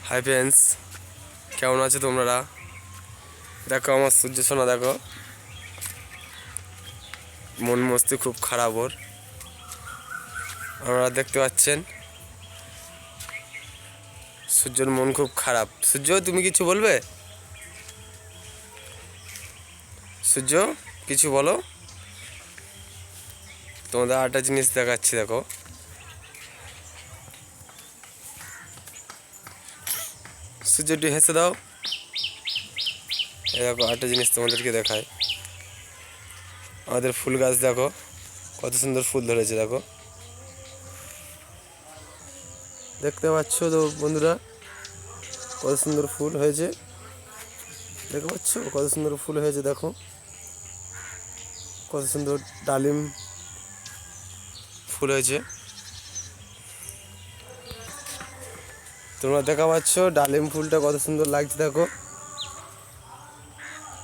Hi friends, কেমন আছো তোমরা? দেখো আমার সূর্য সোনা, দেখো মন মস্তি খুব খারাপ ওর। আপনারা দেখতে পাচ্ছেন সূর্যর মন খুব খারাপ। সূর্য, তুমি কিছু বলবে? সূর্য, কিছু বলো। তোমাদের আরেকটা জিনিস দেখাচ্ছি, দেখো সূর্য, একটু হেসে দাও। এই দেখো আরেকটা জিনিস তোমাদেরকে দেখায়। আমাদের ফুল গাছ দেখো কত সুন্দর ফুল ধরেছে, দেখো দেখতে পাচ্ছ তো বন্ধুরা, কত সুন্দর ফুল হয়েছে। দেখতে পাচ্ছ কত সুন্দর ফুল হয়েছে, দেখো কত সুন্দর ডালিম ফুল হয়েছে। তোমরা দেখা পাচ্ছ ডালিম ফুলটা কত সুন্দর লাগছে, দেখো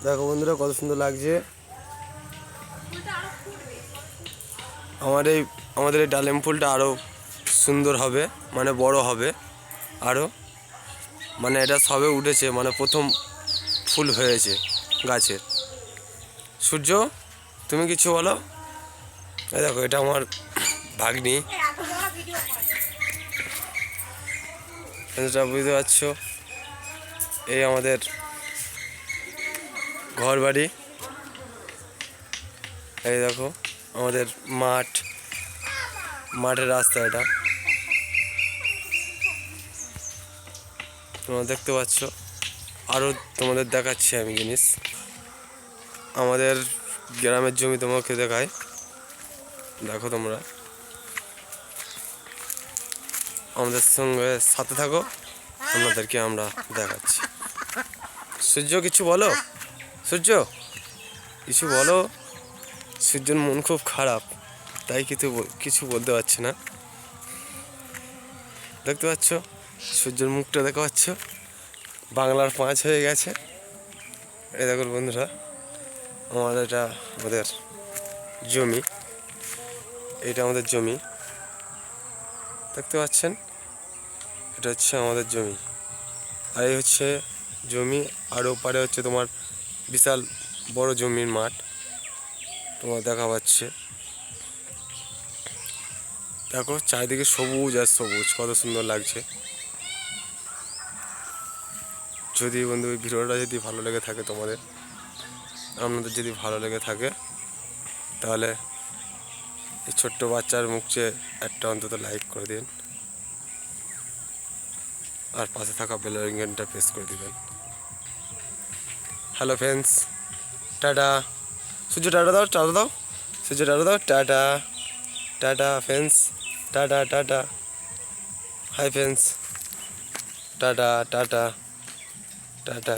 দেখো বন্ধুরা কত সুন্দর লাগছে। আমাদের এই ডালিম ফুলটা আরও সুন্দর হবে, মানে বড় হবে আরও, মানে এটা সবে উঠেছে, মানে প্রথম ফুল হয়েছে গাছের। সূর্য, তুমি কিছু বলো। এই দেখো এটা আমার ভাগ্নি, বুঝতে পারছো। এই আমাদের ঘর বাড়ি, এই দেখো আমাদের মাঠের রাস্তা, এটা তোমরা দেখতে পাচ্ছ। আরও তোমাদের দেখাচ্ছি আমি জিনিস। আমাদের গ্রামের জমি তোমাকে দেখায়, দেখো তোমরা আমাদের সঙ্গে সাথে থাকো, আপনাদেরকে আমরা দেখাচ্ছি। সূর্য, কিছু বলো। সূর্য, কিছু বলো। সূর্যের মন খুব খারাপ, তাই কিছু বলতে পারছে না। দেখতে পাচ্ছ সূর্যের মুখটা, দেখতে পাচ্ছ বাংলার 5 হয়ে গেছে। এই দেখো বন্ধুরা, এটা আমাদের জমি, এটা আমাদের জমি, দেখতে পাচ্ছেন এটা হচ্ছে আমাদের জমি। আর এই হচ্ছে জমি, আর ওপারে হচ্ছে তোমার বিশাল বড় জমির মাঠ, তোমার দেখা পাচ্ছে। দেখো চারিদিকে সবুজ আর সবুজ, কত সুন্দর লাগছে। যদি বন্ধু এই ভিডিওটা যদি ভালো লেগে থাকে আপনাদের যদি ভালো লেগে থাকে, তাহলে এই ছোট্ট বাচ্চার মুখে একটা অন্তত লাইক করে দিন, আর পাশে থাকা বেল আইকনটা প্রেস করে দিবেন। Hello friends, tata. সূর্য টাটা দাও, টাটা দাও। সূর্য টাটা দাও, tata tata friends, tata tata. Hi friends, tata tata tata.